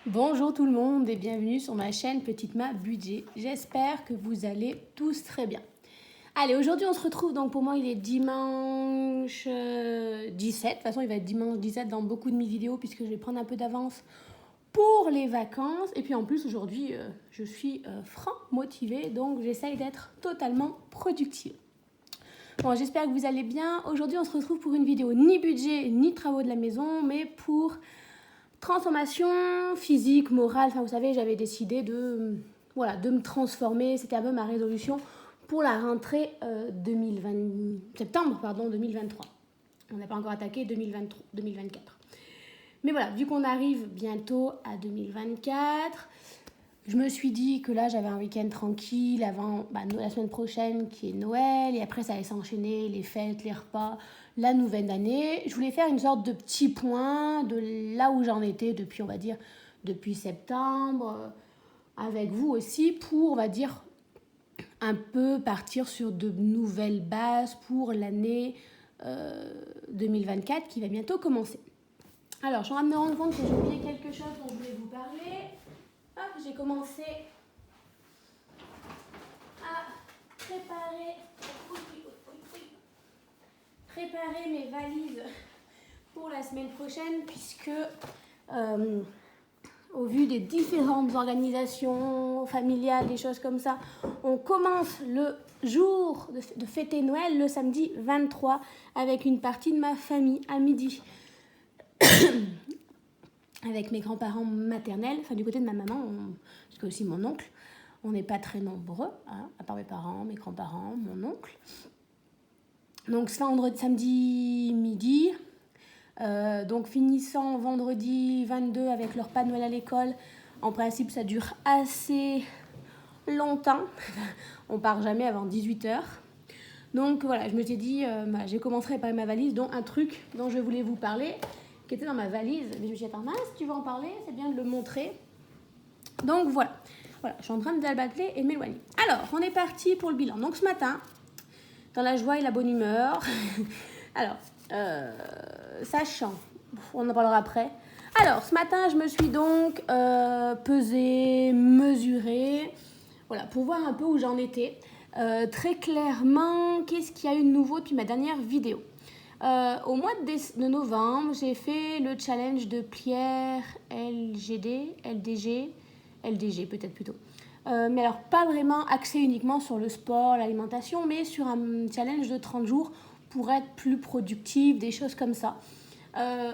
Bonjour tout le monde et bienvenue sur ma chaîne Petite Ma Budget. J'espère que vous allez tous très bien. Allez, aujourd'hui on se retrouve, donc pour moi il est dimanche 17. De toute façon il va être dimanche 17 dans beaucoup de mes vidéos puisque je vais prendre un peu d'avance pour les vacances. Et puis en plus aujourd'hui je suis franc motivée, donc j'essaye d'être totalement productive. Bon, j'espère que vous allez bien. Aujourd'hui on se retrouve pour une vidéo ni budget ni travaux de la maison, mais pour transformation physique, morale, enfin vous savez, j'avais décidé de me transformer, c'était un peu ma résolution pour la rentrée 2023. On n'a pas encore attaqué 2024. Mais voilà, vu qu'on arrive bientôt à 2024, je me suis dit que là j'avais un week-end tranquille avant la semaine prochaine qui est Noël, et après ça allait s'enchaîner les fêtes, les repas, la nouvelle année. Je voulais faire une sorte de petit point de là où j'en étais depuis, on va dire, depuis septembre, avec vous aussi, pour, on va dire, un peu partir sur de nouvelles bases pour l'année 2024 qui va bientôt commencer. Alors, je suis en train de me rendre compte que j'ai oublié quelque chose dont je voulais vous parler. Hop, j'ai commencé à préparer mes valises pour la semaine prochaine, puisque au vu des différentes organisations familiales, des choses comme ça, on commence le jour de fêter Noël, le samedi 23, avec une partie de ma famille à midi. Avec mes grands-parents maternels, enfin du côté de ma maman, parce que aussi mon oncle. On n'est pas très nombreux, hein, à part mes parents, mes grands-parents, mon oncle. Donc samedi midi, donc finissant vendredi 22 avec leur repas de Noël à l'école. En principe, ça dure assez longtemps. On part jamais avant 18h. Donc voilà, je me suis dit, j'ai commencé à préparer ma valise, dont un truc dont je voulais vous parler, qui était dans ma valise. Mais je me suis dit, attends, mince, tu veux en parler? C'est bien de le montrer. Donc voilà, je suis en train de débatler et de m'éloigner. Alors, on est parti pour le bilan. Donc ce matin, dans la joie et la bonne humeur. Alors, sachant, on en parlera après. Alors, ce matin, je me suis donc pesée, mesurée, voilà, pour voir un peu où j'en étais. Très clairement, qu'est-ce qu'il y a eu de nouveau depuis ma dernière vidéo. Au mois de novembre, j'ai fait le challenge de Pierre LDG peut-être plutôt. Mais alors pas vraiment axé uniquement sur le sport, l'alimentation, mais sur un challenge de 30 jours pour être plus productive, des choses comme ça.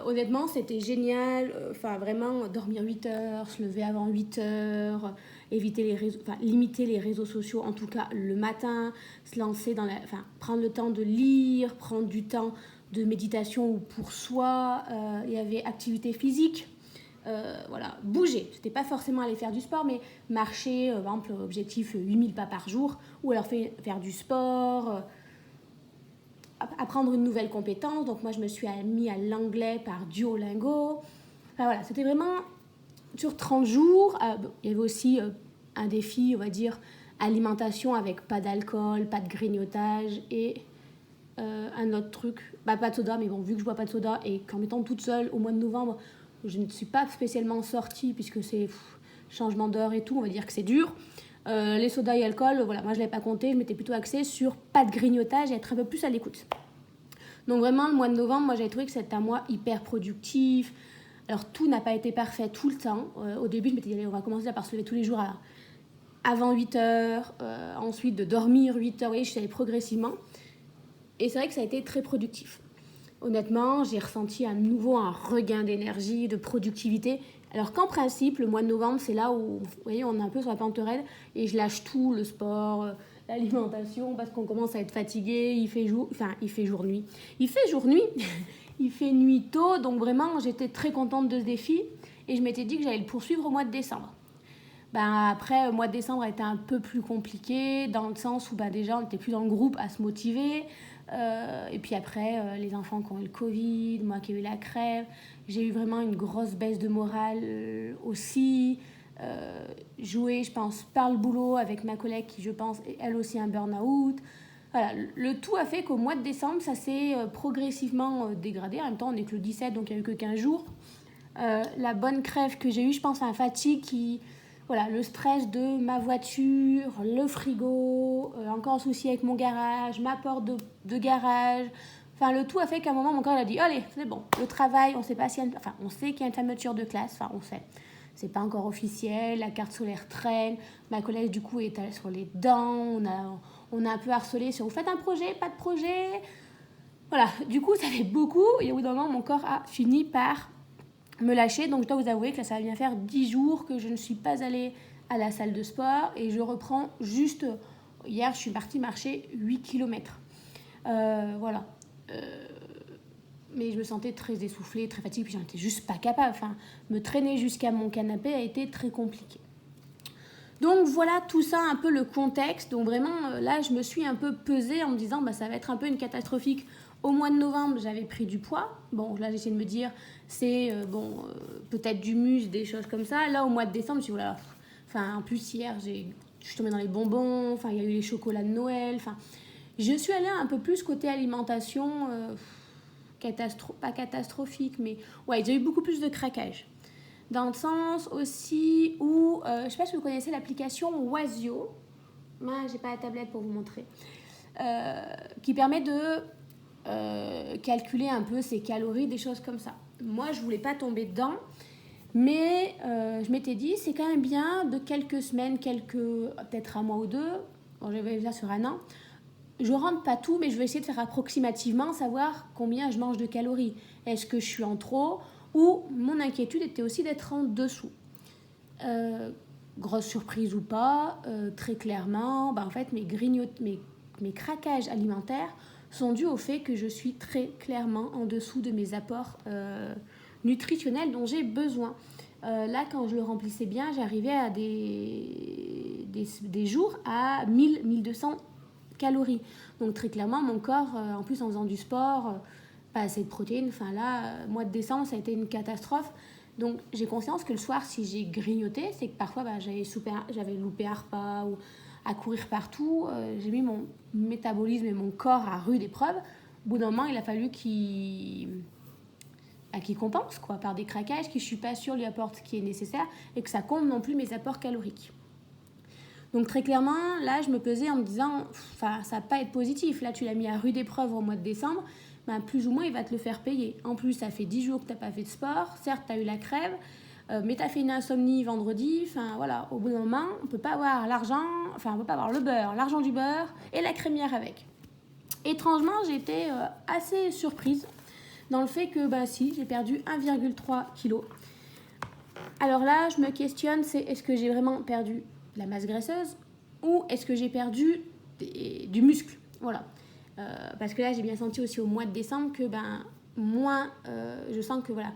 Honnêtement, c'était génial. Enfin, vraiment, dormir 8 heures, se lever avant 8 heures, limiter les réseaux sociaux, en tout cas le matin, se lancer prendre le temps de lire, prendre du temps de méditation ou pour soi. Il y avait activité physique. Bouger. C'était pas forcément aller faire du sport, mais marcher, par exemple, objectif 8000 pas par jour, ou alors faire du sport, apprendre une nouvelle compétence. Donc moi, je me suis mis à l'anglais par Duolingo. Enfin voilà, c'était vraiment sur 30 jours. Il y avait aussi un défi, on va dire, alimentation avec pas d'alcool, pas de grignotage et un autre truc, pas de soda, mais bon, vu que je bois pas de soda et qu'en étant toute seule au mois de novembre, je ne suis pas spécialement sortie puisque c'est changement d'heure et tout, on va dire que c'est dur. Les sodas et alcool, voilà, moi je ne l'avais pas compté, je m'étais plutôt axée sur pas de grignotage et être un peu plus à l'écoute. Donc vraiment, le mois de novembre, moi j'avais trouvé que c'était un mois hyper productif. Alors tout n'a pas été parfait tout le temps. Au début, je m'étais dit, allez, on va commencer par se lever tous les jours avant 8 heures, ensuite de dormir 8 heures, oui, je suis allée progressivement. Et c'est vrai que ça a été très productif. Honnêtement, j'ai ressenti à nouveau un regain d'énergie, de productivité. Alors qu'en principe, le mois de novembre, c'est là où, vous voyez, on est un peu sur la pente raide et je lâche tout, le sport, l'alimentation, parce qu'on commence à être fatigué, il fait jour-nuit. Il fait jour-nuit, il fait nuit tôt, donc vraiment, j'étais très contente de ce défi et je m'étais dit que j'allais le poursuivre au mois de décembre. Après, le mois de décembre a été un peu plus compliqué, dans le sens où déjà, on n'était plus dans le groupe à se motiver. Et puis après, les enfants qui ont eu le Covid, moi qui ai eu la crève, j'ai eu vraiment une grosse baisse de morale aussi. Jouer, je pense, par le boulot avec ma collègue qui, je pense, est elle aussi un burn-out. Voilà, le tout a fait qu'au mois de décembre, ça s'est progressivement dégradé. En même temps, on n'est que le 17, donc il n'y a eu que 15 jours. la bonne crève que j'ai eue, je pense à la fatigue voilà, le stress de ma voiture, le frigo, encore un souci avec mon garage, ma porte de garage. Enfin, le tout a fait qu'à un moment, mon corps il a dit, allez, c'est bon, le travail, on sait pas si on sait qu'il y a une fermeture de classe, enfin, on sait. C'est pas encore officiel, la carte scolaire traîne, ma collègue du coup est sur les dents, on a un peu harcelé sur vous faites un projet, pas de projet. Voilà, du coup ça fait beaucoup et au bout d'un moment mon corps a fini par me lâcher. Donc je dois vous avouer que là ça va bien faire 10 jours que je ne suis pas allée à la salle de sport et je reprends juste, hier je suis partie marcher 8 km. Voilà. Mais je me sentais très essoufflée, très fatiguée, puis j'en étais juste pas capable. Enfin, me traîner jusqu'à mon canapé a été très compliqué. Donc voilà tout ça un peu le contexte. Donc vraiment là je me suis un peu pesée en me disant ça va être un peu une catastrophique. Au mois de novembre j'avais pris du poids. Bon là j'essaie de me dire c'est peut-être du muscle, des choses comme ça. Là au mois de décembre je me suis dit voilà. Enfin en plus hier je suis tombée dans les bonbons. Enfin il y a eu les chocolats de Noël. Enfin je suis allée un peu plus côté alimentation. Pas catastrophique mais ouais j'ai eu beaucoup plus de craquage. Dans le sens aussi où, je ne sais pas si vous connaissez l'application Oisio, moi j'ai pas la tablette pour vous montrer, qui permet de calculer un peu ses calories, des choses comme ça. Moi je voulais pas tomber dedans, mais je m'étais dit c'est quand même bien de quelques semaines, peut-être un mois ou deux, bon je vais faire sur un an, je rentre pas tout, mais je vais essayer de faire approximativement, savoir combien je mange de calories. Est-ce que je suis en trop ou mon inquiétude était aussi d'être en dessous. Grosse surprise ou pas, très clairement, en fait mes craquages alimentaires sont dus au fait que je suis très clairement en dessous de mes apports nutritionnels dont j'ai besoin. Là, quand je le remplissais bien, j'arrivais à des jours à 1000-1200 calories. Donc très clairement, mon corps, en plus en faisant du sport, pas assez de protéines, enfin là, mois de décembre, ça a été une catastrophe. Donc j'ai conscience que le soir, si j'ai grignoté, c'est que parfois j'avais loupé un repas ou à courir partout. J'ai mis mon métabolisme et mon corps à rude épreuve. Au bout d'un moment, il a fallu qu'il compense quoi, par des craquages qui, je suis pas sûre, lui apportent ce qui est nécessaire et que ça comble non plus mes apports caloriques. Donc très clairement, là, je me pesais en me disant, ça va pas être positif. Là, tu l'as mis à rude épreuve au mois de décembre, plus ou moins, il va te le faire payer. En plus, ça fait 10 jours que tu n'as pas fait de sport. Certes, tu as eu la crève, mais tu as fait une insomnie vendredi. Enfin, voilà, au bout d'un moment, on ne peut pas avoir l'argent, on peut pas avoir le beurre, l'argent du beurre et la crémière avec. Étrangement, j'ai été assez surprise dans le fait que, si, j'ai perdu 1,3 kg. Alors là, je me questionne, est-ce que j'ai vraiment perdu de la masse graisseuse ou est-ce que j'ai perdu du muscle? Voilà. Parce que là, j'ai bien senti aussi au mois de décembre que je sens que voilà,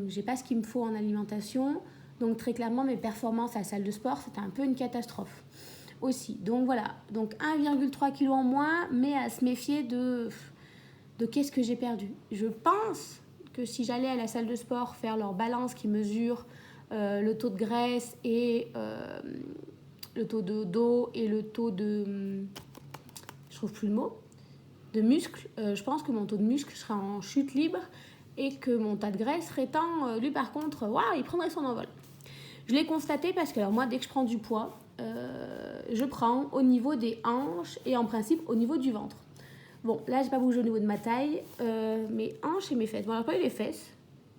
j'ai pas ce qu'il me faut en alimentation. Donc très clairement, mes performances à la salle de sport, c'était un peu une catastrophe aussi. Donc voilà, donc 1,3 kg en moins, mais à se méfier de qu'est-ce que j'ai perdu. Je pense que si j'allais à la salle de sport faire leur balance qui mesure le taux de graisse et le taux d'eau et le taux de... je trouve plus le mot. De muscle, je pense que mon taux de muscle serait en chute libre et que mon tas de graisse serait lui par contre, il prendrait son envol. Je l'ai constaté parce que alors moi, dès que je prends du poids, je prends au niveau des hanches et en principe au niveau du ventre. Bon, là, j'ai pas bougé au niveau de ma taille, mes hanches et mes fesses. Bon, alors, pas eu les fesses.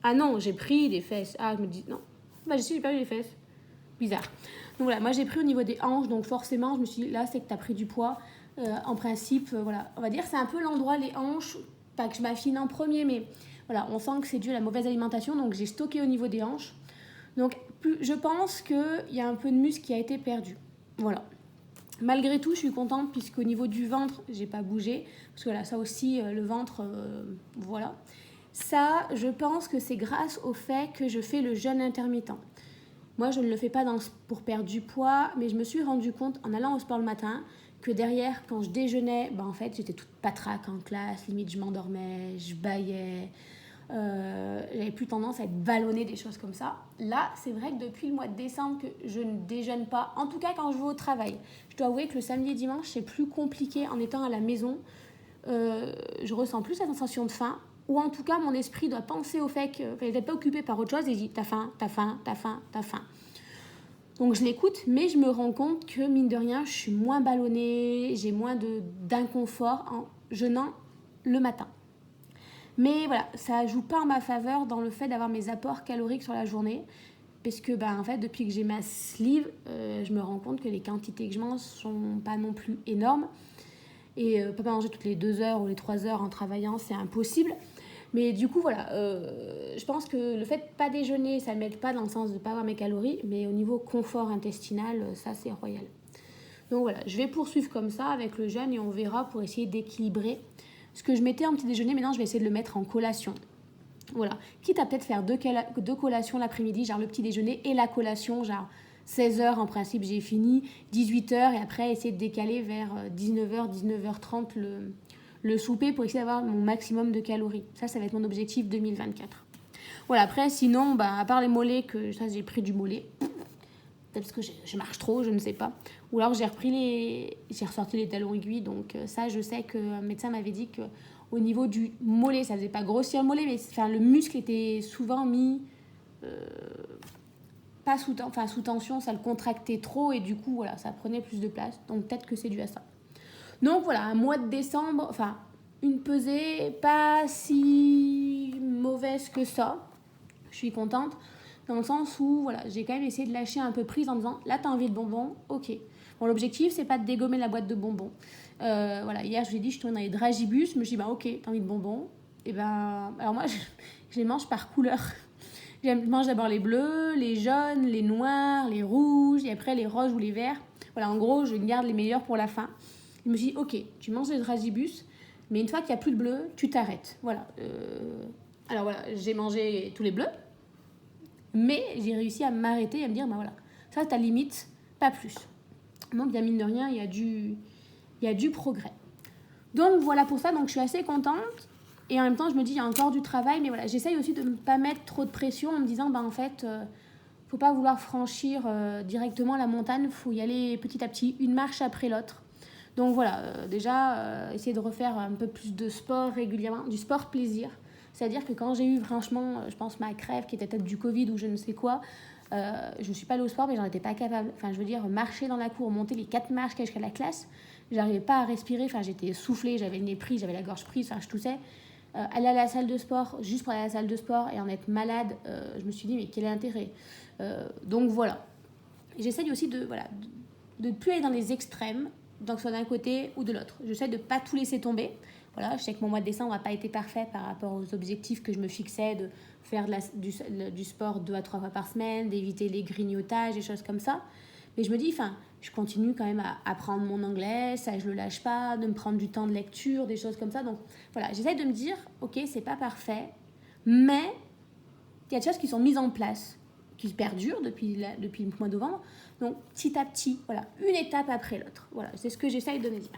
Ah non, j'ai pris des fesses. Ah, je me dis, non. J'ai pas eu les fesses. Bizarre. Donc voilà, moi, j'ai pris au niveau des hanches, donc forcément, je me suis dit, là, c'est que t'as pris du poids. En principe, voilà, on va dire c'est un peu l'endroit, les hanches, pas que je m'affine en premier, mais voilà, on sent que c'est dû à la mauvaise alimentation, donc j'ai stocké au niveau des hanches. Donc je pense qu'il y a un peu de muscle qui a été perdu. Voilà. Malgré tout, je suis contente puisqu'au niveau du ventre, j'ai pas bougé, parce que voilà, ça aussi, le ventre, voilà. Ça, je pense que c'est grâce au fait que je fais le jeûne intermittent. Moi, je ne le fais pas pour perdre du poids, mais je me suis rendu compte en allant au sport le matin que derrière, quand je déjeunais, en fait, j'étais toute patraque en classe, limite je m'endormais, je bâillais, j'avais plus tendance à être ballonnée, des choses comme ça. Là, c'est vrai que depuis le mois de décembre, que je ne déjeune pas, en tout cas quand je vais au travail. Je dois avouer que le samedi et dimanche, c'est plus compliqué en étant à la maison. Je ressens plus la sensation de faim, ou en tout cas mon esprit doit penser au fait que je n'étais pas occupée par autre chose et je dis t'as faim. Donc je l'écoute, mais je me rends compte que mine de rien, je suis moins ballonnée, j'ai moins d'inconfort en jeûnant le matin. Mais voilà, ça joue pas en ma faveur dans le fait d'avoir mes apports caloriques sur la journée, parce que en fait, depuis que j'ai ma sleeve, je me rends compte que les quantités que je mange sont pas non plus énormes. Et pas manger toutes les 2 heures ou les 3 heures en travaillant, c'est impossible. Mais du coup, voilà, je pense que le fait de pas déjeuner, ça ne m'aide pas dans le sens de ne pas avoir mes calories, mais au niveau confort intestinal, ça c'est royal. Donc voilà, je vais poursuivre comme ça avec le jeûne et on verra pour essayer d'équilibrer. Ce que je mettais en petit déjeuner, maintenant je vais essayer de le mettre en collation. Voilà, quitte à peut-être faire deux collations l'après-midi, genre le petit déjeuner et la collation, genre 16h en principe j'ai fini, 18h et après essayer de décaler vers 19h, 19h30 le souper pour essayer d'avoir mon maximum de calories. Ça va être mon objectif 2024. Voilà, après sinon, à part les mollets, que ça j'ai pris du mollet, peut-être parce que je marche trop, je ne sais pas. Ou alors j'ai ressorti les talons aiguilles, donc ça je sais que un médecin m'avait dit que au niveau du mollet, ça faisait pas grossir le mollet, mais le muscle était souvent mis pas sous tension, ça le contractait trop et du coup voilà, ça prenait plus de place. Donc peut-être que c'est dû à ça. Donc voilà, un mois de décembre, une pesée pas si mauvaise que ça. Je suis contente dans le sens où voilà, j'ai quand même essayé de lâcher un peu prise en me disant là t'as envie de bonbons, ok. Bon, l'objectif c'est pas de dégommer la boîte de bonbons. Voilà, hier je vous ai dit je tourne dans les dragibus, je me suis dit ok, t'as envie de bonbons. Et alors moi je les mange par couleur. Je mange d'abord les bleus, les jaunes, les noirs, les rouges et après les roses ou les verts. Voilà, en gros je garde les meilleurs pour la fin. Je me suis dit ok, tu manges les dragibus, mais une fois qu'il n'y a plus de bleu, tu t'arrêtes. Voilà. Alors voilà, j'ai mangé tous les bleus. Mais j'ai réussi à m'arrêter et à me dire, voilà, ça, ta limite, pas plus. Donc, mine de rien, il y a du progrès. Donc, voilà pour ça. Donc, je suis assez contente. Et en même temps, je me dis, il y a encore du travail. Mais voilà, j'essaye aussi de ne pas mettre trop de pression en me disant, en fait, faut pas vouloir franchir directement la montagne. Il faut y aller petit à petit, une marche après l'autre. Donc, voilà, déjà, essayer de refaire un peu plus de sport régulièrement, du sport plaisir. C'est-à-dire que quand j'ai eu franchement, je pense ma crève qui était peut-être du Covid ou je ne sais quoi, je ne suis pas allée au sport mais j'en étais pas capable. Enfin je veux dire, marcher dans la cour, monter les 4 marches jusqu'à la classe, j'arrivais pas à respirer, j'étais essoufflée, j'avais le nez pris, j'avais la gorge prise, je toussais. Aller à la salle de sport, juste pour aller à la salle de sport et en être malade, je me suis dit mais quel est l'intérêt. Donc voilà. J'essaie aussi de ne plus aller dans les extrêmes, donc soit d'un côté ou de l'autre. J'essaie de ne pas tout laisser tomber. Voilà, je sais que mon mois de décembre n'a pas été parfait par rapport aux objectifs que je me fixais de faire du sport 2 à 3 fois par semaine, d'éviter les grignotages, des choses comme ça. Mais je me dis, je continue quand même à apprendre mon anglais, ça je le lâche pas, de me prendre du temps de lecture, des choses comme ça. Donc voilà, j'essaie de me dire, ok, c'est pas parfait, mais il y a des choses qui sont mises en place, qui perdurent depuis le mois de novembre. Donc petit à petit, voilà, une étape après l'autre. Voilà, c'est ce que j'essaie de me dire.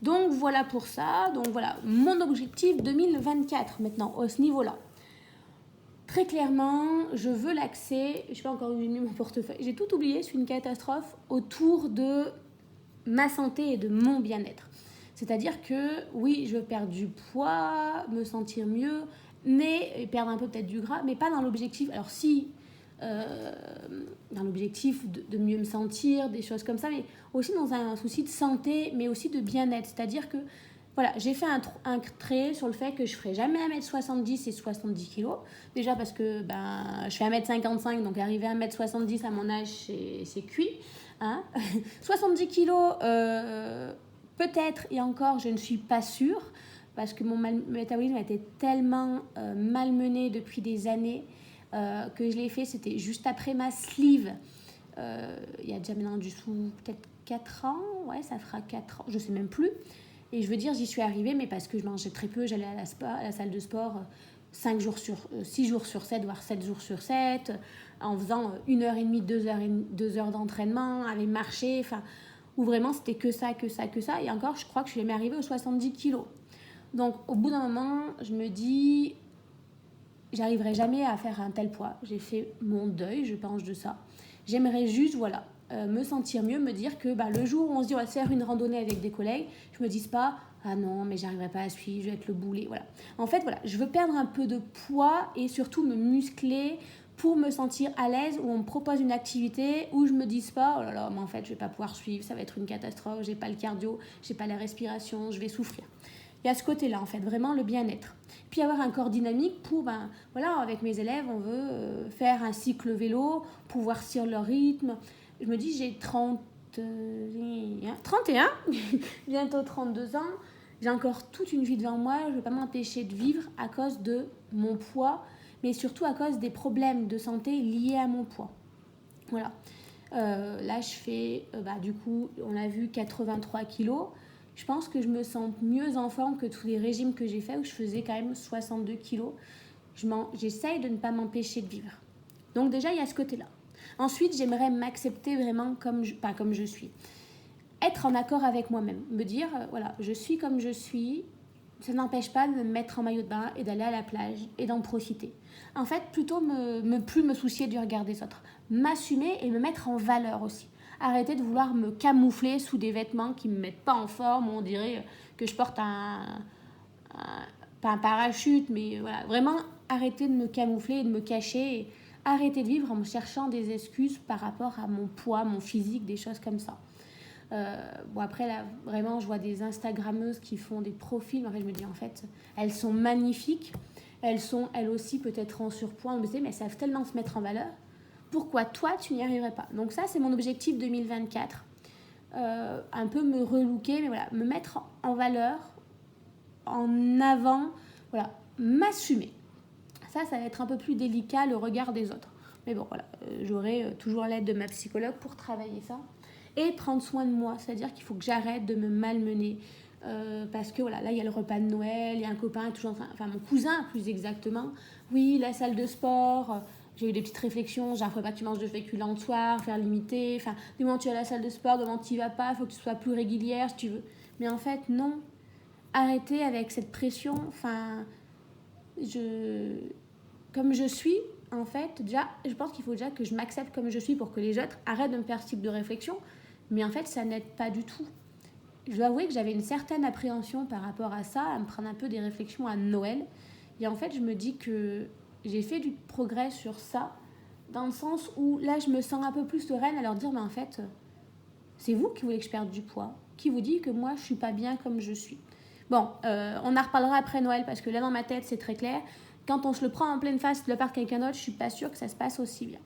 Donc voilà pour ça, donc voilà mon objectif 2024 maintenant à ce niveau-là. Très clairement, je veux l'accès, je n'ai pas encore eu mon portefeuille, j'ai tout oublié, c'est une catastrophe autour de ma santé et de mon bien-être. C'est-à-dire que oui, je veux perdre du poids, me sentir mieux, mais perdre un peu peut-être du gras, mais pas dans l'objectif, alors si... dans l'objectif de mieux me sentir, des choses comme ça, mais aussi dans un souci de santé, mais aussi de bien-être. C'est-à-dire que, voilà, j'ai fait un trait sur le fait que je ne ferai jamais 1m70 et 70 kg. Déjà parce que je fais 1m55, donc arriver à 1m70 à mon âge, c'est cuit. Hein 70 kg, peut-être, et encore, je ne suis pas sûre, parce que mon métabolisme a été tellement malmené depuis des années que je l'ai fait, c'était juste après ma sleeve. Il y a déjà maintenant du sous peut-être 4 ans, ouais, ça fera 4 ans, je sais même plus. Et je veux dire, j'y suis arrivée, mais parce que je mangeais très peu, j'allais à la salle de sport 6 jours sur 7, voire 7 jours sur 7, en faisant 1h30, 2 heures d'entraînement, avec marché, où vraiment c'était que ça. Et encore, je crois que je suis jamais arrivée aux 70 kilos. Donc, au bout d'un moment, je me dis, j'arriverai jamais à faire un tel poids. J'ai fait mon deuil, je pense, de ça. J'aimerais juste, voilà, me sentir mieux, me dire que le jour où on se dit on va faire une randonnée avec des collègues, je me dise pas ah non mais j'arriverai pas à suivre, je vais être le boulet, voilà. En fait voilà, je veux perdre un peu de poids et surtout me muscler pour me sentir à l'aise, où on me propose une activité où je me dise pas oh là là mais en fait je vais pas pouvoir suivre, ça va être une catastrophe, j'ai pas le cardio, j'ai pas la respiration, je vais souffrir. Il y a ce côté-là, en fait, vraiment le bien-être. Puis avoir un corps dynamique pour, voilà, avec mes élèves, on veut faire un cycle vélo, pouvoir suivre leur rythme. Je me dis, j'ai 31, bientôt 32 ans, j'ai encore toute une vie devant moi, je ne vais pas m'empêcher de vivre à cause de mon poids, mais surtout à cause des problèmes de santé liés à mon poids. Voilà. Là, je fais, du coup, on a vu 83 kilos. Je pense que je me sens mieux en forme que tous les régimes que j'ai faits où je faisais quand même 62 kilos. J'essaye de ne pas m'empêcher de vivre. Donc déjà, il y a ce côté-là. Ensuite, j'aimerais m'accepter vraiment comme je suis. Être en accord avec moi-même. Me dire, voilà, je suis comme je suis. Ça n'empêche pas de me mettre en maillot de bain et d'aller à la plage et d'en profiter. En fait, plutôt plus me soucier du regard des autres. M'assumer et me mettre en valeur aussi. Arrêter de vouloir me camoufler sous des vêtements qui ne me mettent pas en forme, où on dirait que je porte pas un parachute, mais voilà, vraiment arrêter de me camoufler et de me cacher, et arrêter de vivre en me cherchant des excuses par rapport à mon poids, mon physique, des choses comme ça. Après là, vraiment, je vois des Instagrammeuses qui font des profils, en fait, je me dis, en fait, elles sont magnifiques, elles sont, elles aussi, peut-être en surpoids, mais elles savent tellement se mettre en valeur. Pourquoi toi, tu n'y arriverais pas? Donc ça, c'est mon objectif 2024. Un peu me relooker, mais voilà, me mettre en valeur, en avant, voilà, m'assumer. Ça va être un peu plus délicat, le regard des autres. Mais bon, voilà, j'aurai toujours l'aide de ma psychologue pour travailler ça. Et prendre soin de moi, c'est-à-dire qu'il faut que j'arrête de me malmener. Parce que voilà, là, il y a le repas de Noël, il y a un copain, toujours, enfin mon cousin plus exactement. Oui, la salle de sport... J'ai eu des petites réflexions, genre, il ne faut pas que tu manges de féculents le soir, faire limiter. Enfin, du moment où tu es à la salle de sport, du moment où tu n'y vas pas, il faut que tu sois plus régulière si tu veux. Mais en fait, non. Arrêtez avec cette pression. Enfin, comme je suis, en fait, déjà, je pense qu'il faut déjà que je m'accepte comme je suis pour que les autres arrêtent de me faire ce type de réflexion. Mais en fait, ça n'aide pas du tout. Je dois avouer que j'avais une certaine appréhension par rapport à ça, à me prendre un peu des réflexions à Noël. Et en fait, je me dis que j'ai fait du progrès sur ça, dans le sens où là, je me sens un peu plus sereine à leur dire, mais en fait, c'est vous qui voulez que je perde du poids, qui vous dit que moi, je ne suis pas bien comme je suis. Bon, on en reparlera après Noël, parce que là, dans ma tête, c'est très clair. Quand on se le prend en pleine face de la part de quelqu'un d'autre, je ne suis pas sûre que ça se passe aussi bien.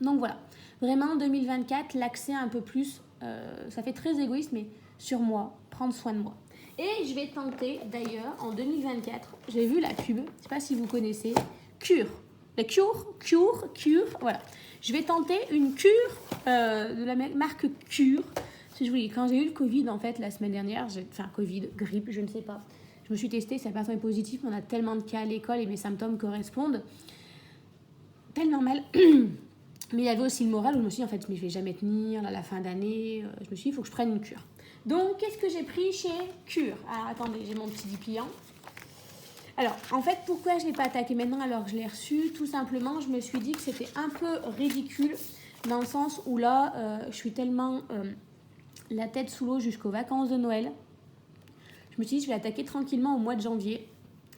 Donc voilà, vraiment 2024, l'accès un peu plus, ça fait très égoïste, mais sur moi, prendre soin de moi. Et je vais tenter d'ailleurs en 2024, j'ai vu la pub, je ne sais pas si vous connaissez, Cure. La Cure, voilà. Je vais tenter une cure de la marque Cure. Si je vous dis, quand j'ai eu le Covid, en fait, la semaine dernière, Covid, grippe, je ne sais pas. Je me suis testée, ça personne est positif, on a tellement de cas à l'école et mes symptômes correspondent. Tellement mal. Mais il y avait aussi le moral où je me suis dit, en fait, mais je ne vais jamais tenir, là, la fin d'année. Je me suis dit, il faut que je prenne une cure. Donc, qu'est-ce que j'ai pris chez Cure? Alors, attendez, j'ai mon petit dépliant. Alors, en fait, pourquoi je ne l'ai pas attaqué maintenant alors que je l'ai reçu? Tout simplement, je me suis dit que c'était un peu ridicule dans le sens où là, je suis tellement la tête sous l'eau jusqu'aux vacances de Noël. Je me suis dit, je vais attaquer tranquillement au mois de janvier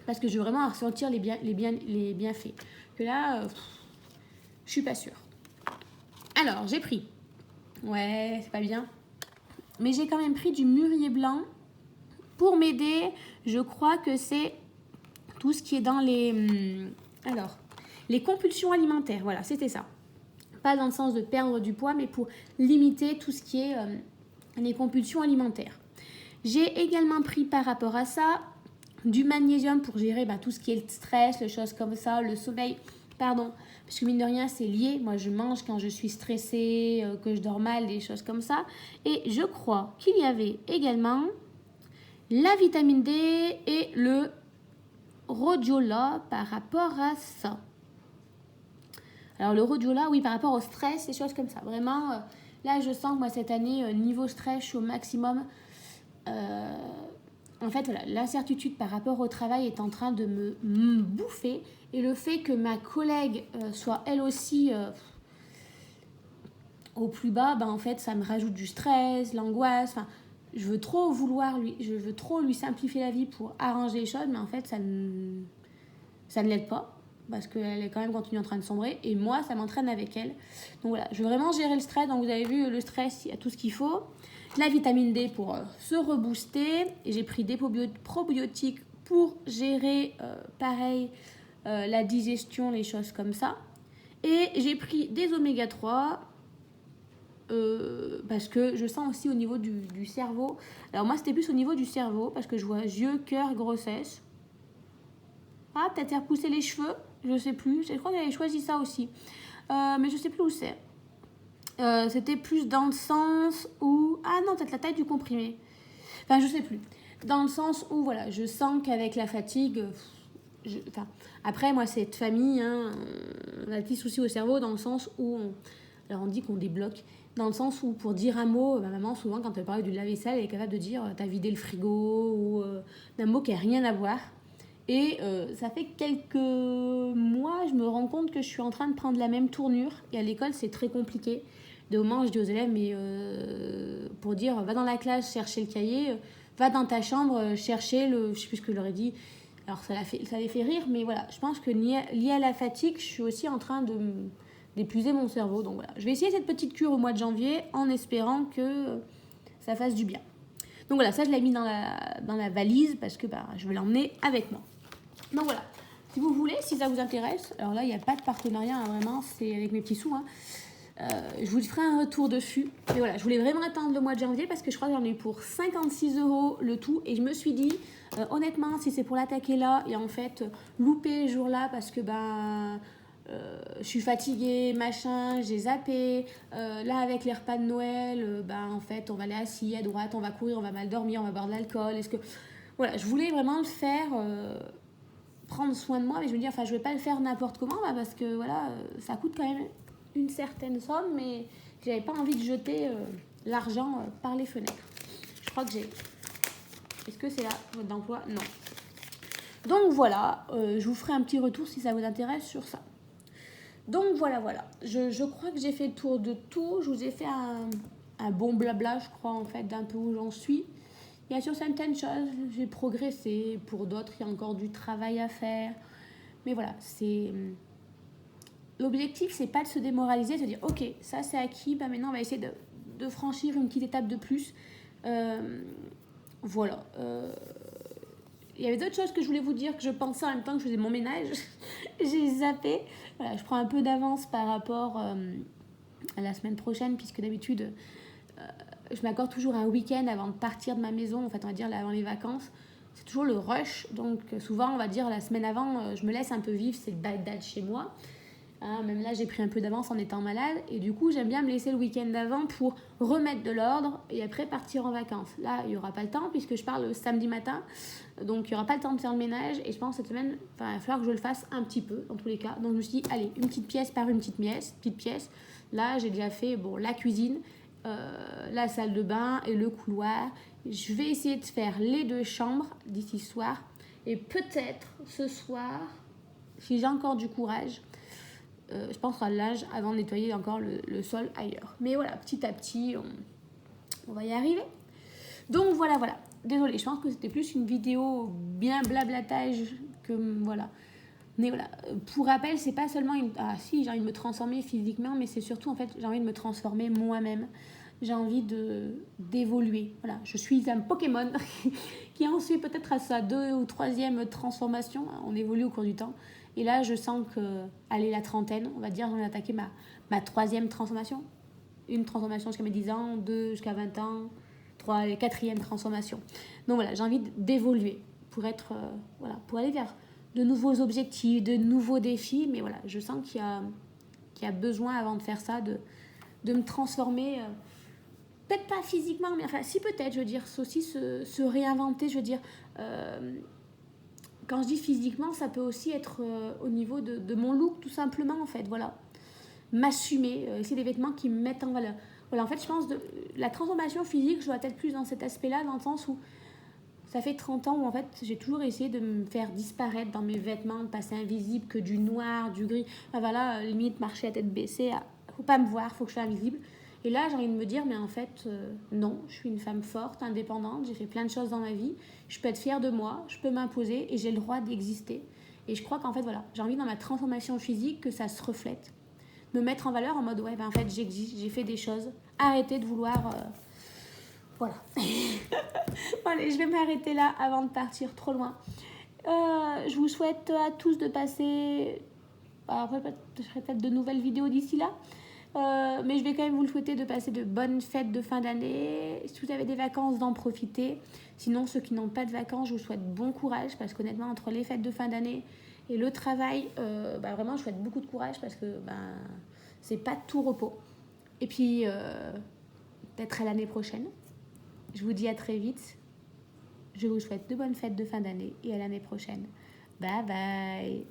parce que je veux vraiment ressentir les bienfaits. Que là, je suis pas sûre. Alors, j'ai pris. Ouais, c'est pas bien. Mais j'ai quand même pris du mûrier blanc pour m'aider. Je crois que c'est tout ce qui est dans les compulsions alimentaires. Voilà, c'était ça. Pas dans le sens de perdre du poids, mais pour limiter tout ce qui est les compulsions alimentaires. J'ai également pris par rapport à ça du magnésium pour gérer tout ce qui est le stress, les choses comme ça, le sommeil. Parce que mine de rien, c'est lié. Moi, je mange quand je suis stressée, que je dors mal, des choses comme ça. Et je crois qu'il y avait également la vitamine D et le rhodiola par rapport à ça. Alors, le rhodiola, oui, par rapport au stress, des choses comme ça. Vraiment, là, je sens que moi, cette année, niveau stress, je suis au maximum. En fait, voilà, l'incertitude par rapport au travail est en train de me bouffer. Et le fait que ma collègue soit elle aussi au plus bas, ben, en fait, ça me rajoute du stress, l'angoisse. Enfin, je veux trop lui simplifier la vie pour arranger les choses, mais en fait, ça ne l'aide pas. Parce qu'elle est quand même continue en train de sombrer. Et moi, ça m'entraîne avec elle. Donc voilà, je veux vraiment gérer le stress. Donc vous avez vu, le stress, il y a tout ce qu'il faut. La vitamine D pour se rebooster. Et j'ai pris des probiotiques pour gérer, pareil, la digestion, les choses comme ça. Et j'ai pris des oméga 3 parce que je sens aussi au niveau du cerveau. Alors moi, c'était plus au niveau du cerveau parce que je vois yeux, cœur, grossesse. Ah, peut-être faire pousser les cheveux, je sais plus. Je crois que j'avais choisi ça aussi. Mais je sais plus où c'est. C'était plus dans le sens où... Ah non, peut-être la taille du comprimé. Enfin, je sais plus. Dans le sens où, voilà, je sens qu'avec la fatigue... Enfin, après, moi, cette famille, hein, on a des petits soucis au cerveau dans le sens où... Alors, on dit qu'on débloque. Dans le sens où, pour dire un mot, ma maman, souvent, quand elle parle du lave-vaisselle, elle est capable de dire « t'as vidé le frigo » ou d'un mot qui n'a rien à voir. Et ça fait quelques mois, je me rends compte que je suis en train de prendre la même tournure. Et à l'école, c'est très compliqué. De moment, je dis aux élèves, mais pour dire, va dans la classe chercher le cahier, va dans ta chambre chercher le... Je sais plus ce que je leur ai dit. Alors, ça les fait rire, mais voilà. Je pense que lié à la fatigue, je suis aussi en train d'épuiser mon cerveau. Donc voilà, je vais essayer cette petite cure au mois de janvier en espérant que ça fasse du bien. Donc voilà, ça je l'ai mis dans la valise parce que je vais l'emmener avec moi. Donc voilà, si vous voulez, si ça vous intéresse, alors là il n'y a pas de partenariat, hein, vraiment, c'est avec mes petits sous. Hein. Je vous ferai un retour dessus. Mais voilà, je voulais vraiment attendre le mois de janvier parce que je crois que j'en ai eu pour 56 € le tout. Et je me suis dit, honnêtement, si c'est pour l'attaquer là et en fait louper ce jour-là parce que je suis fatiguée, machin, j'ai zappé. Là, avec les repas de Noël, en fait, on va aller assis à droite, on va courir, on va mal dormir, on va boire de l'alcool. Voilà, je voulais vraiment le faire, prendre soin de moi, mais je me dis, enfin, je vais pas le faire n'importe comment, parce que voilà, ça coûte quand même une certaine somme, mais j'avais pas envie de jeter l'argent par les fenêtres. Je crois que j'ai... Est-ce que c'est là, votre d'emploi? Non. Donc voilà, je vous ferai un petit retour si ça vous intéresse sur ça. Donc voilà. Je crois que j'ai fait le tour de tout. Je vous ai fait un bon blabla, je crois, en fait, d'un peu où j'en suis. Il y a sur certaines choses, j'ai progressé. Pour d'autres, il y a encore du travail à faire. Mais voilà, c'est... L'objectif, c'est pas de se démoraliser, de se dire, ok, ça c'est acquis, maintenant on va essayer de franchir une petite étape de plus. Voilà. Il y avait d'autres choses que je voulais vous dire, que je pensais en même temps que je faisais mon ménage. J'ai zappé. Voilà, je prends un peu d'avance par rapport à la semaine prochaine, puisque d'habitude, je m'accorde toujours un week-end avant de partir de ma maison, en fait, on va dire avant les vacances. C'est toujours le rush, donc souvent, on va dire la semaine avant, je me laisse un peu vivre cette date chez moi. Hein, même là, j'ai pris un peu d'avance en étant malade. Et du coup, j'aime bien me laisser le week-end d'avant pour remettre de l'ordre et après partir en vacances. Là, il n'y aura pas le temps puisque je pars le samedi matin. Donc, il n'y aura pas le temps de faire le ménage. Et je pense que cette semaine, il va falloir que je le fasse un petit peu, dans tous les cas. Donc, je me suis dit, allez, une petite pièce par une petite pièce. Là, j'ai déjà fait la cuisine, la salle de bain et le couloir. Je vais essayer de faire les 2 chambres d'ici ce soir. Et peut-être ce soir, si j'ai encore du courage... je pense à l'âge avant de nettoyer encore le sol ailleurs. Mais voilà, petit à petit, on va y arriver. Donc voilà. Désolée, je pense que c'était plus une vidéo bien blablatage que voilà. Mais voilà, pour rappel, c'est pas seulement Ah si, j'ai envie de me transformer physiquement, mais c'est surtout en fait, j'ai envie de me transformer moi-même. J'ai envie d'évoluer. Voilà, je suis un Pokémon qui ensuite peut-être à sa 2e ou 3e transformation. On évolue au cours du temps. Et là, je sens que, allez, la trentaine, on va dire, j'en ai attaqué ma 3e transformation. Une transformation jusqu'à mes 10 ans, 2 jusqu'à 20 ans, 3 et 4e transformation. Donc voilà, j'ai envie d'évoluer pour être, pour aller vers de nouveaux objectifs, de nouveaux défis. Mais voilà, je sens qu'il y a besoin, avant de faire ça, de me transformer. Peut-être pas physiquement, mais enfin, si peut-être, je veux dire, c'est aussi se réinventer, je veux dire... quand je dis physiquement, ça peut aussi être au niveau de mon look, tout simplement, en fait, voilà. M'assumer, c'est des vêtements qui me mettent en valeur. Voilà, en fait, je pense que la transformation physique, je dois être plus dans cet aspect-là, dans le sens où ça fait 30 ans où, en fait, j'ai toujours essayé de me faire disparaître dans mes vêtements, de passer invisible, que du noir, du gris. Enfin, voilà, limite, marcher à tête baissée, faut pas me voir, faut que je sois invisible. Et là, j'ai envie de me dire, mais en fait, non, je suis une femme forte, indépendante, j'ai fait plein de choses dans ma vie, je peux être fière de moi, je peux m'imposer et j'ai le droit d'exister. Et je crois qu'en fait, voilà, j'ai envie dans ma transformation physique que ça se reflète. Me mettre en valeur en mode, ouais, ben en fait, j'existe, j'ai fait des choses. Arrêtez de vouloir... Voilà. Bon, allez, je vais m'arrêter là avant de partir trop loin. Je vous souhaite à tous de passer... Après, je ferai peut-être de nouvelles vidéos d'ici là. Mais je vais quand même vous le souhaiter de passer de bonnes fêtes de fin d'année. Si vous avez des vacances, d'en profiter. Sinon, ceux qui n'ont pas de vacances, je vous souhaite bon courage parce qu'honnêtement, entre les fêtes de fin d'année et le travail, vraiment, je souhaite beaucoup de courage parce que c'est pas tout repos. Et puis, peut-être à l'année prochaine. Je vous dis à très vite. Je vous souhaite de bonnes fêtes de fin d'année et à l'année prochaine. Bye bye.